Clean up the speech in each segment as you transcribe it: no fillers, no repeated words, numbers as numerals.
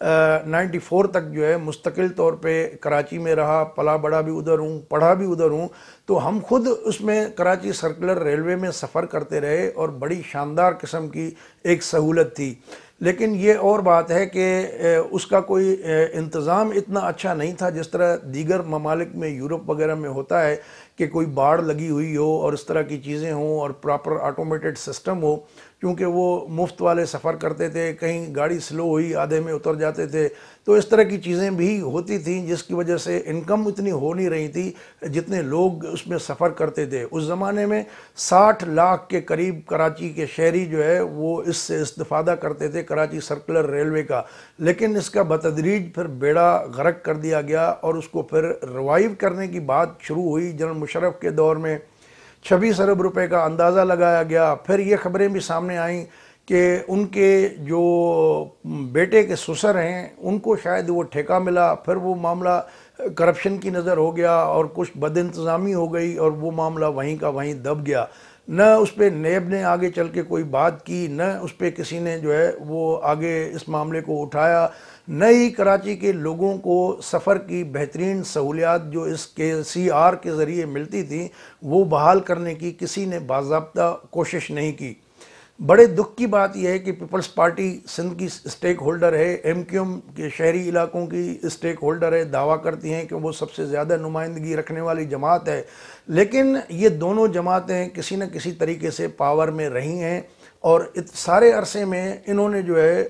94 تک جو ہے مستقل طور پہ کراچی میں رہا، پلا بڑا بھی ادھر ہوں، پڑھا بھی ادھر ہوں، تو ہم خود اس میں کراچی سرکولر ریلوے میں سفر کرتے رہے اور بڑی شاندار قسم کی ایک سہولت تھی۔ لیکن یہ اور بات ہے کہ اس کا کوئی انتظام اتنا اچھا نہیں تھا جس طرح دیگر ممالک میں یورپ وغیرہ میں ہوتا ہے کہ کوئی باڑ لگی ہوئی ہو اور اس طرح کی چیزیں ہوں اور پراپر آٹومیٹڈ سسٹم ہو، کیونکہ وہ مفت والے سفر کرتے تھے، کہیں گاڑی سلو ہوئی آدھے میں اتر جاتے تھے، تو اس طرح کی چیزیں بھی ہوتی تھیں جس کی وجہ سے انکم اتنی ہو نہیں رہی تھی جتنے لوگ اس میں سفر کرتے تھے۔ اس زمانے میں 60 لاکھ کے قریب کراچی کے شہری جو ہے وہ اس سے استفادہ کرتے تھے کراچی سرکولر ریلوے کا، لیکن اس کا بتدریج پھر بیڑا غرق کر دیا گیا اور اس کو پھر ریوائیو کرنے کی بات شروع ہوئی جنرل مشرف کے دور میں۔ 26 ارب روپے کا اندازہ لگایا گیا، پھر یہ خبریں بھی سامنے آئیں کہ ان کے جو بیٹے کے سسر ہیں ان کو شاید وہ ٹھیکہ ملا، پھر وہ معاملہ کرپشن کی نظر ہو گیا اور کچھ بد انتظامی ہو گئی اور وہ معاملہ وہیں کا وہیں دب گیا۔ نہ اس پہ نیب نے آگے چل کے کوئی بات کی، نہ اس پہ کسی نے جو ہے وہ آگے اس معاملے کو اٹھایا، نہ ہی کراچی کے لوگوں کو سفر کی بہترین سہولیات جو اس کے CR کے ذریعے ملتی تھیں وہ بحال کرنے کی کسی نے باضابطہ کوشش نہیں کی۔ بڑے دکھ کی بات یہ ہے کہ پیپلز پارٹی سندھ کی سٹیک ہولڈر ہے، MQM کے شہری علاقوں کی سٹیک ہولڈر ہے، دعویٰ کرتی ہیں کہ وہ سب سے زیادہ نمائندگی رکھنے والی جماعت ہے، لیکن یہ دونوں جماعتیں کسی نہ کسی طریقے سے پاور میں رہی ہیں اور سارے عرصے میں انہوں نے جو ہے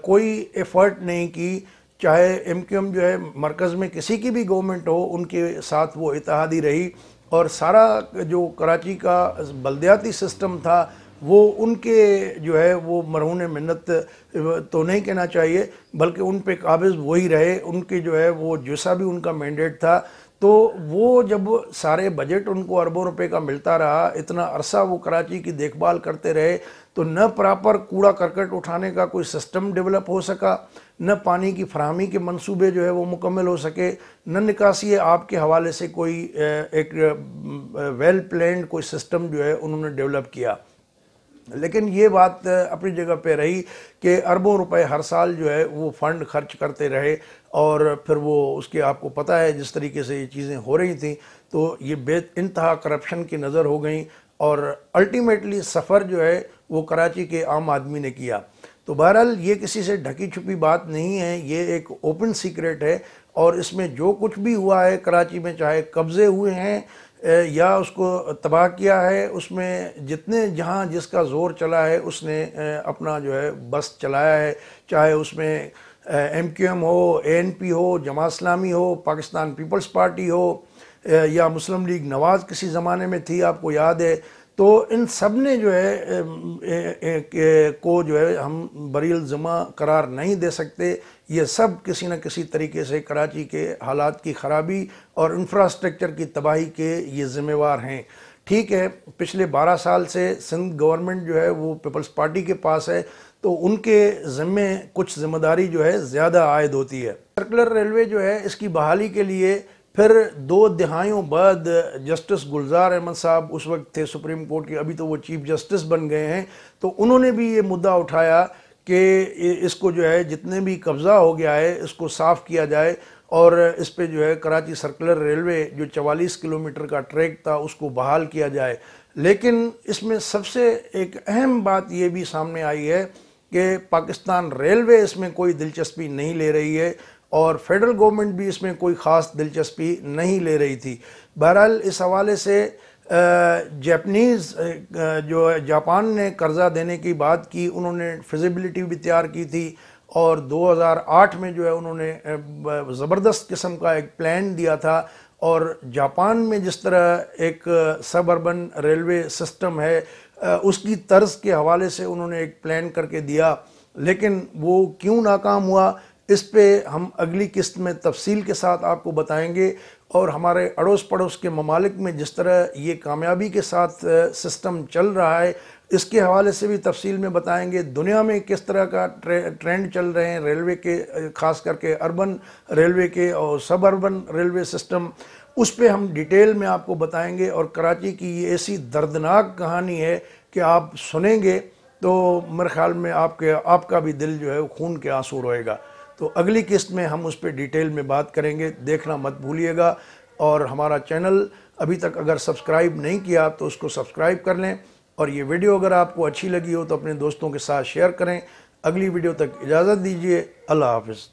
کوئی ایفرٹ نہیں کی، چاہے MQM جو ہے مرکز میں کسی کی بھی گورنمنٹ ہو ان کے ساتھ وہ اتحادی رہی، اور سارا جو کراچی کا بلدیاتی سسٹم تھا وہ ان کے جو ہے وہ مرہون منت تو نہیں کہنا چاہیے بلکہ ان پہ قابض وہی رہے، ان کے جو ہے وہ جیسا بھی ان کا مینڈیٹ تھا، تو وہ جب سارے بجٹ ان کو اربوں روپے کا ملتا رہا، اتنا عرصہ وہ کراچی کی دیکھ بھال کرتے رہے، تو نہ پراپر کوڑا کرکٹ اٹھانے کا کوئی سسٹم ڈیولپ ہو سکا، نہ پانی کی فراہمی کے منصوبے جو ہے وہ مکمل ہو سکے، نہ نکاسی آب کے حوالے سے کوئی ایک ویل پلینڈ کوئی سسٹم جو ہے انہوں نے ڈیولپ کیا۔ لیکن یہ بات اپنی جگہ پہ رہی کہ اربوں روپے ہر سال جو ہے وہ فنڈ خرچ کرتے رہے، اور پھر وہ اس کے آپ کو پتہ ہے جس طریقے سے یہ چیزیں ہو رہی تھیں تو یہ بے انتہا کرپشن کی نظر ہو گئیں، اور الٹیمیٹلی سفر جو ہے وہ کراچی کے عام آدمی نے کیا۔ تو بہرحال یہ کسی سے ڈھکی چھپی بات نہیں ہے، یہ ایک اوپن سیکریٹ ہے، اور اس میں جو کچھ بھی ہوا ہے کراچی میں، چاہے قبضے ہوئے ہیں یا اس کو تباہ کیا ہے، اس میں جتنے جہاں جس کا زور چلا ہے اس نے اپنا جو ہے بس چلایا ہے، چاہے اس میں MQM ہو، ANP ہو، جماعت اسلامی ہو، پاکستان پیپلز پارٹی ہو، یا مسلم لیگ نواز کسی زمانے میں تھی آپ کو یاد ہے، تو ان سب نے جو ہے کو جو ہے ہم بری الذمہ قرار نہیں دے سکتے۔ یہ سب کسی نہ کسی طریقے سے کراچی کے حالات کی خرابی اور انفراسٹرکچر کی تباہی کے یہ ذمہ وار ہیں۔ ٹھیک ہے، پچھلے 12 سال سے سندھ گورنمنٹ جو ہے وہ پیپلز پارٹی کے پاس ہے، تو ان کے ذمے کچھ ذمہ داری جو ہے زیادہ عائد ہوتی ہے۔ سرکولر ریلوے جو ہے اس کی بحالی کے لیے پھر 2 دہائیوں بعد جسٹس گلزار احمد صاحب اس وقت تھے سپریم کورٹ کے، ابھی تو وہ چیف جسٹس بن گئے ہیں، تو انہوں نے بھی یہ مدعا اٹھایا کہ اس کو جو ہے جتنے بھی قبضہ ہو گیا ہے اس کو صاف کیا جائے، اور اس پہ جو ہے کراچی سرکولر ریلوے جو 44 کلومیٹر کا ٹریک تھا اس کو بحال کیا جائے۔ لیکن اس میں سب سے ایک اہم بات یہ بھی سامنے آئی ہے کہ پاکستان ریلوے اس میں کوئی دلچسپی نہیں لے رہی ہے، اور فیڈرل گورنمنٹ بھی اس میں کوئی خاص دلچسپی نہیں لے رہی تھی۔ بہرحال اس حوالے سے جاپنیز جو جاپان نے قرضہ دینے کی بات کی، انہوں نے فیزیبلٹی بھی تیار کی تھی، اور 2008 میں جو ہے انہوں نے زبردست قسم کا ایک پلان دیا تھا، اور جاپان میں جس طرح ایک سب اربن ریلوے سسٹم ہے اس کی طرز کے حوالے سے انہوں نے ایک پلان کر کے دیا، لیکن وہ کیوں ناکام ہوا اس پہ ہم اگلی قسط میں تفصیل کے ساتھ آپ کو بتائیں گے، اور ہمارے اڑوس پڑوس کے ممالک میں جس طرح یہ کامیابی کے ساتھ سسٹم چل رہا ہے اس کے حوالے سے بھی تفصیل میں بتائیں گے۔ دنیا میں کس طرح کا ٹرینڈ چل رہے ہیں ریلوے کے، خاص کر کے اربن ریلوے کے اور سب اربن ریلوے سسٹم، اس پہ ہم ڈیٹیل میں آپ کو بتائیں گے، اور کراچی کی یہ ایسی دردناک کہانی ہے کہ آپ سنیں گے تو میرے خیال میں آپ کا بھی دل جو ہے خون کے آنسو روئے گا۔ تو اگلی قسط میں ہم اس پہ ڈیٹیل میں بات کریں گے، دیکھنا مت بھولیے گا۔ اور ہمارا چینل ابھی تک اگر سبسکرائب نہیں کیا تو اس کو سبسکرائب کر لیں، اور یہ ویڈیو اگر آپ کو اچھی لگی ہو تو اپنے دوستوں کے ساتھ شیئر کریں۔ اگلی ویڈیو تک اجازت دیجیے، اللہ حافظ۔